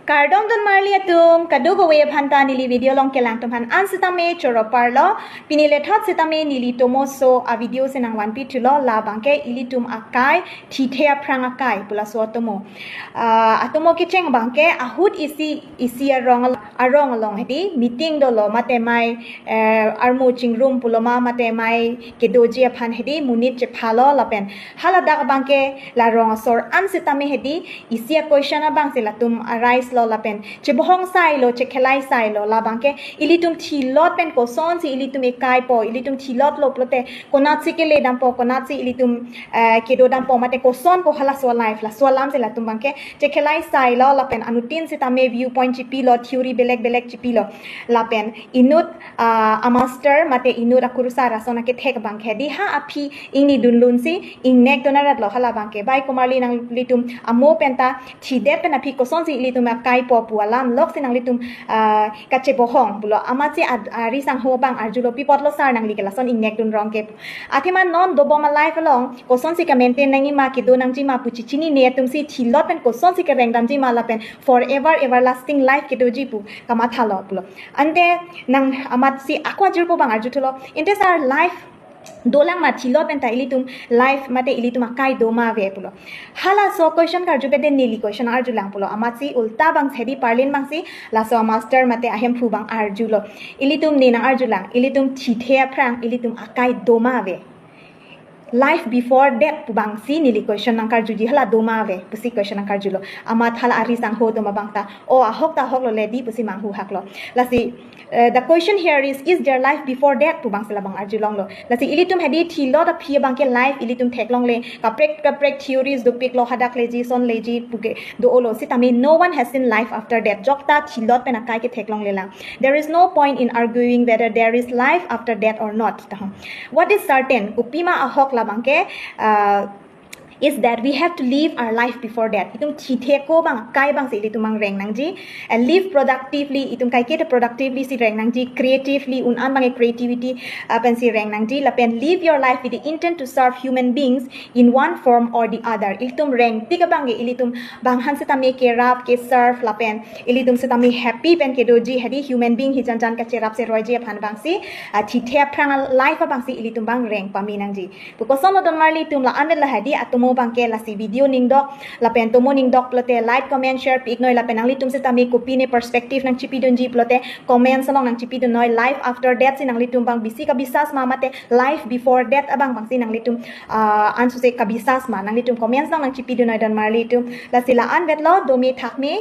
Kardom don marli atum kadugo we phanta nili video long kelang tumhan ansitame choro parlo pinile thot sitame nili tomoso a video senang 1p tulo la bangke ilitum akai Thithe aphrang akai pula so tomo atomo ki cheng bangke ahut isi arong along hedi meeting dolo mate mai armo ching room puloma mate mai kedoji aphan hedi munit che phalo lapen hala dak bangke la rong sor ansitame hedi isi a question abang silatum arise lo lapen che bohong sai lo che khelai sai lo la bangke ilitum thilot pen ko son si ilitum ekai po ilitum thilot lo plote konat si ke le dam po konat si ilitum kedo dam po mate ko son ko hala so life la so lam se la tum bangke che khelai sai lo lapen anutin si tame viewpoint chipi lo theory belek chipi lo lapen inut a master mate inut akurusa rasona ke thek bangke di ha api ingni dunlun si ingnek donarat lo hala bangke bai komarli nang litum amo penta thide pen api ko son si ilitum kai po pualam lok sinang litum kache bohong bulo amachi ari sang ho bang arjulo pipot lo sar nang likela son ingnek dun rong ke athima non do boma life along ko son si ka maintain nangi ma ki do nang ji ma puchi chini ne tum si thilot pen ko son si ka reng dam ji ma la pen forever everlasting life ki do ji pu kama thalo bulo ante nang amat si akwa jur po bang arjulo inte sar life dolang ma thilo penta ilitum life mate ilitum akai doma ve pulo hala so question kar jube den nili question arjulang pulo amatsi ulta bang thedi parlin bang si la so master mate ahem phu bang arjulo ilitum nina arjulang ilitum Thithe aphrang ilitum akai doma ve life before death bang si nili question nang kar juji hala doma ve pusi question nang kar julo amat hala ari sang ho doma bang ta o ahok ta hok lo ledi pusi mang hu haklo lasi the question here is there life before death bang sala bang arjulong lo lasi ilitum hedi thilo da phi bang ke life ilitum theklong le ka prek theories do pik lo hadak leji son leji puke do olo sitami no one has seen life after death jokta thilot pena kai ke theklong le lang there is no point in arguing whether there is life after death or not what is certain upima ahok bangke is that we have to live our life before death itum Thithe ko bang kai bang si ilitum mang reng nang ji and live productively itum kai ke productively si reng nang ji creatively un an bang creativity pen si reng nang ji la pen live your life with the intent to serve human beings in one form or the other ilitum reng tika bang ge ilitum bang han se tame ke rap ke serve la pen ilitum se tame happy pen ke doji hadi human being hi jan ka che rap se roi je phan bang si Thithe aphrang life bang si ilitum bang reng pami nang ji ko som don marli tum la amet la hadi atomo bangke la si video ning dok la pen tomo ning dok plote like comment share pik noi la pen ang litum se tami kopi ne perspective nang chipi don ji plote comment salong nang chipi don noi life after death sinang litum bang bisi ka bisas ma mate life before death abang bang sinang litum ansu se ka bisas ma nang litum comment nang chipi don noi don marli tum la sila an vet lo domi thak me